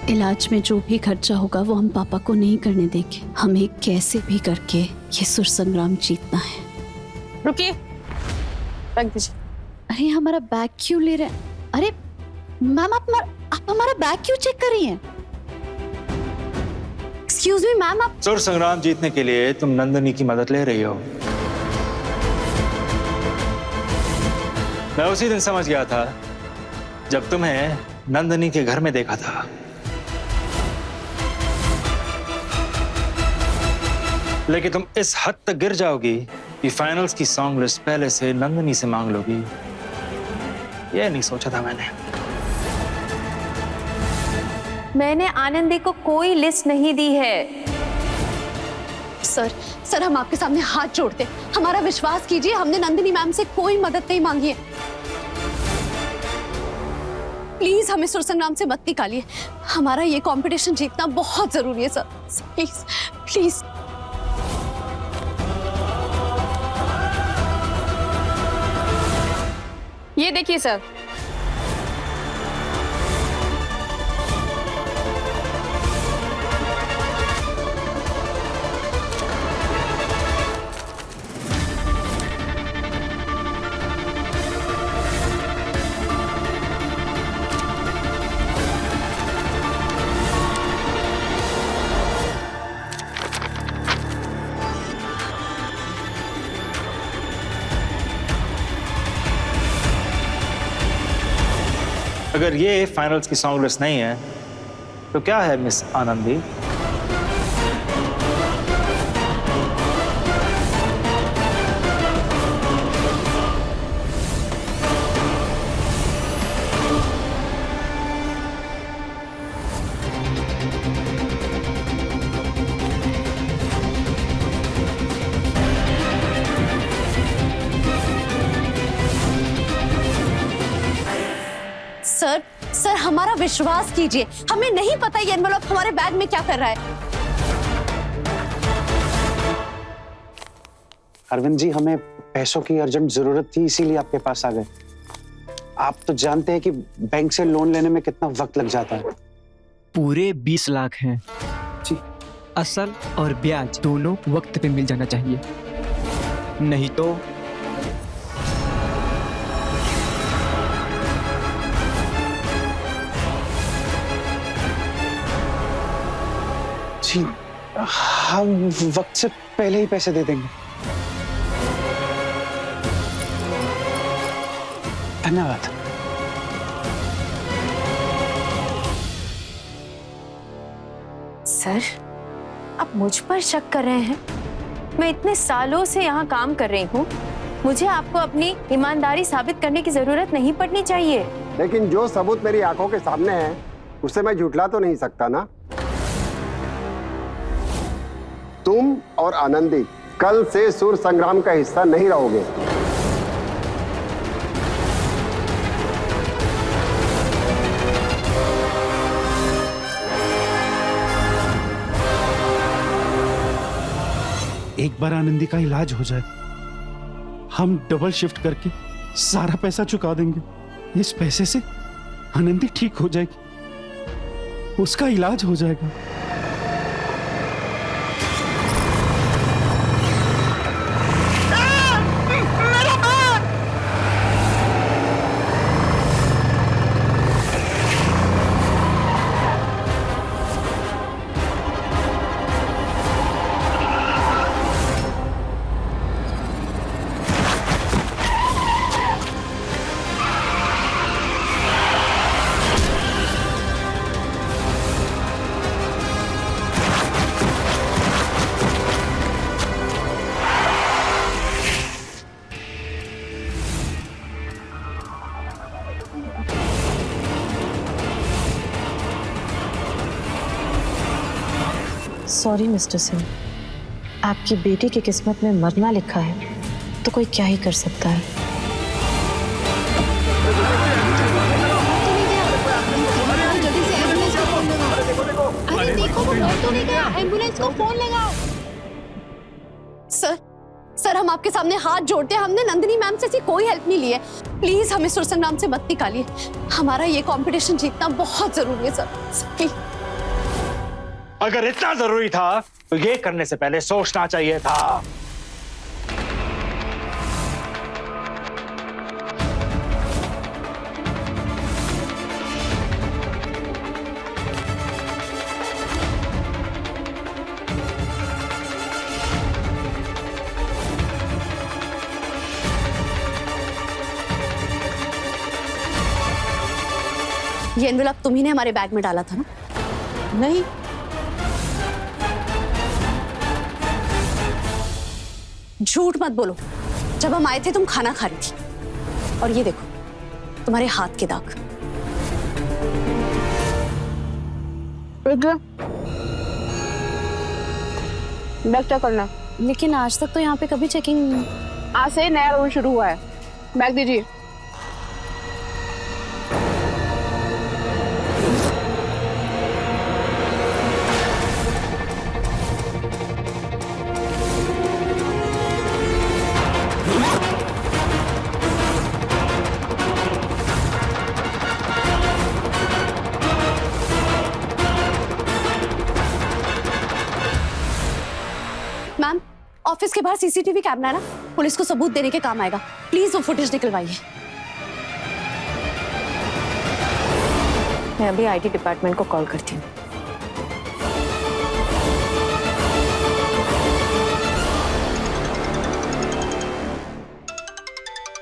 इलाज में जो भी खर्चा होगा वो हम पापा को नहीं करने देंगे। हमें कैसे भी करके ये सुर संग्राम जीतना है। रुकिए, रख दीजिए। अरे हमारा बैग क्यों ले रहे हैं? अरे मैम आप हमारा बैग क्यों चेक कर रही हैं? एक्सक्यूज मी मैम, आप सुर संग्राम जीतने के लिए तुम नंदिनी की मदद ले रही हो। मैं उसी दिन समझ गया था जब तुम्हें नंदिनी के घर में देखा था। लेकिन तुम इस हद तक गिर जाओगी कि फाइनल्स की सॉन्ग लिस्ट पहले से नंदिनी से मांग लोगी, ये नहीं सोचा था मैंने। मैंने आनंदी को कोई लिस्ट नहीं दी है। सर हम आपके सामने हाथ जोड़ते, हमारा विश्वास कीजिए, हमने नंदिनी मैम से कोई मदद नहीं मांगी है। प्लीज हमें सुर संग्राम से मत निकालिए, हमारा ये कंपटीशन जीतना बहुत जरूरी है सर, प्लीज प्लीज। ये देखिए सर, अगर ये फाइनल्स की सॉन्ग लिस्ट नहीं है तो क्या है मिस आनंदी? सर हमारा विश्वास कीजिए, हमें नहीं पता ये एनवेलप हमारे बैग में क्या कर रहा है। अरविंद जी, हमें पैसों की अर्जेंट जरूरत थी, इसीलिए आपके पास आ गए। आप तो जानते हैं कि बैंक से लोन लेने में कितना वक्त लग जाता है। पूरे 20 लाख हैं जी। असल और ब्याज दोनों वक्त पे मिल जाना चाहिए, नहीं तो जी हम वक्त से पहले ही पैसे दे देंगे। धन्यवाद। सर आप मुझ पर शक कर रहे हैं? मैं इतने सालों से यहाँ काम कर रही हूँ, मुझे आपको अपनी ईमानदारी साबित करने की जरूरत नहीं पड़नी चाहिए। लेकिन जो सबूत मेरी आंखों के सामने है उसे मैं झुठला तो नहीं सकता ना। तुम और आनंदी कल से सुर संग्राम का हिस्सा नहीं रहोगे। एक बार आनंदी का इलाज हो जाए, हम डबल शिफ्ट करके सारा पैसा चुका देंगे। इस पैसे से आनंदी ठीक हो जाएगी, उसका इलाज हो जाएगा। सॉरी मिस्टर सिंह, आपकी बेटी की किस्मत में मरना लिखा है तो कोई क्या ही कर सकता है। अरे देखो वो मर तो नहीं गया, एम्बुलेंस को फोन लगाओ। सर हम आपके सामने हाथ जोड़ते हैं, हमने नंदिनी मैम से ऐसी कोई हेल्प नहीं ली है। प्लीज हमें सुर संग्राम से मत निकालिए, हमारा ये कंपटीशन जीतना बहुत जरूरी है सर, प्लीज। अगर इतना जरूरी था तो ये करने से पहले सोचना चाहिए था। ये एनवेलप तुम ही ने हमारे बैग में डाला था ना? नहीं, झूठ मत बोलो। जब हम आए थे तुम खाना खा रही थी, और ये देखो तुम्हारे हाथ के दाग। बैग चेक करना। लेकिन आज तक तो यहाँ पे कभी चेकिंग। आज से नया रूल शुरू हुआ है। बैग दीजिए। मैम, ऑफिस के बाहर सीसीटीवी कैमरा है ना, पुलिस को सबूत देने के काम आएगा। प्लीज वो फुटेज निकलवाइए। मैं अभी आईटी डिपार्टमेंट को कॉल करती हूँ।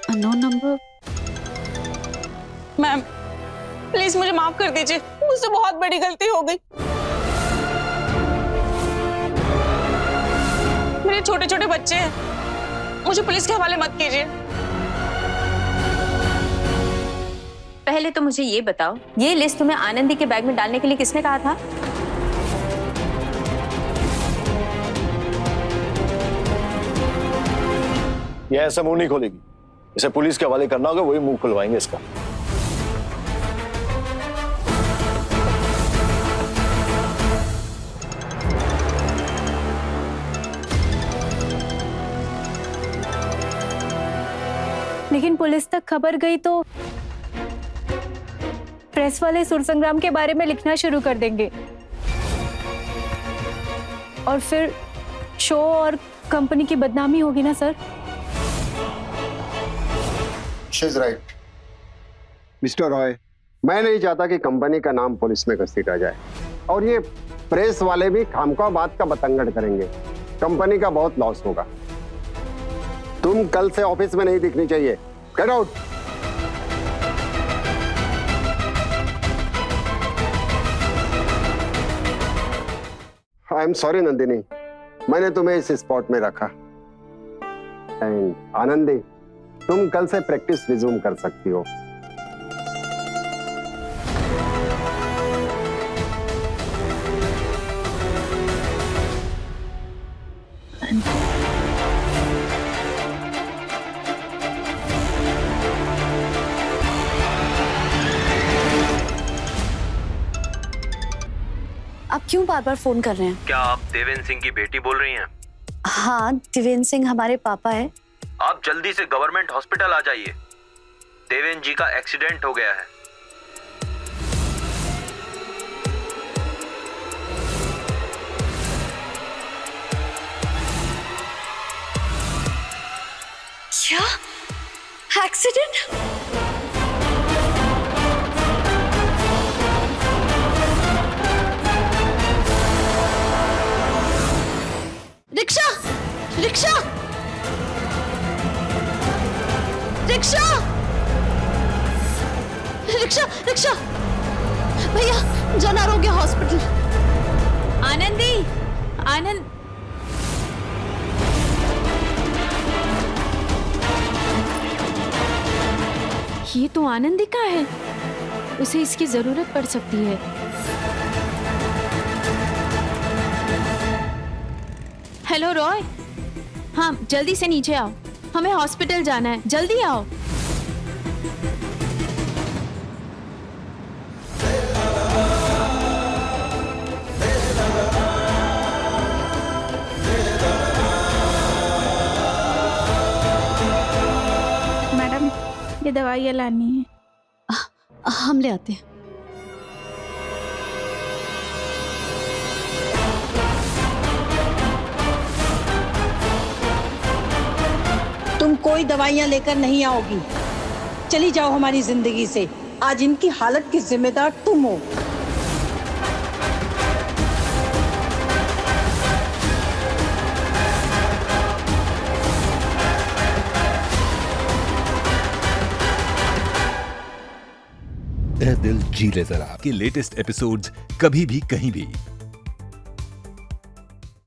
Unknown number. मैम प्लीज मुझे माफ कर दीजिए, मुझसे बहुत बड़ी गलती हो गई। मेरे छोटे छोटे बच्चे हैं, मुझे पुलिस के हवाले मत कीजिए। पहले तो मुझे ये बताओ, ये लिस्ट तुम्हें आनंदी के बैग में डालने के लिए किसने कहा था? ये ऐसा मुंह नहीं खोलेगी, इसे पुलिस के हवाले करना होगा, वही मुंह खुलवाएंगे इसका। लेकिन पुलिस तक खबर गई तो प्रेस वाले सुर संग्राम के बारे में लिखना शुरू कर देंगे, और फिर शो और कंपनी की बदनामी होगी ना sir. She is right. Mister Roy, मैं नहीं चाहता कि कंपनी का नाम पुलिस में घसीटा जाए, और ये प्रेस वाले भी खामखा बात का बतंगड़ करेंगे। कंपनी का बहुत लॉस होगा। तुम कल से ऑफिस में नहीं दिखनी चाहिए। Get out. I am sorry Nandini, मैंने तुम्हें इस स्पॉट में रखा। एंड आनंदी, तुम कल से प्रैक्टिस रिज्यूम कर सकती हो। आप क्यों बार बार फोन कर रहे हैं? क्या आप देवेंद्र सिंह की बेटी बोल रही हैं? हाँ, देवेंद्र सिंह हमारे पापा है। आप जल्दी से गवर्नमेंट हॉस्पिटल आ जाइए, देवेंद्र जी का एक्सीडेंट हो गया है। क्या accident? Rickshaw, rickshaw, rickshaw, rickshaw, rickshaw, भैया जन आरोग्य हॉस्पिटल। आनंदी, आनंद, ये तो आनंदी का है, उसे इसकी जरूरत पड़ सकती है। हेलो रॉय, हाँ जल्दी से नीचे आओ, हमें हॉस्पिटल जाना है, जल्दी आओ। मैडम ये दवाइयाँ लानी है। हम ले आते हैं। कोई दवाइयाँ लेकर नहीं आओगी। चली जाओ हमारी जिंदगी से। आज इनकी हालत की जिम्मेदार तुम हो। ए दिल जी ले जरा के लेटेस्ट एपिसोड्स कभी भी कहीं भी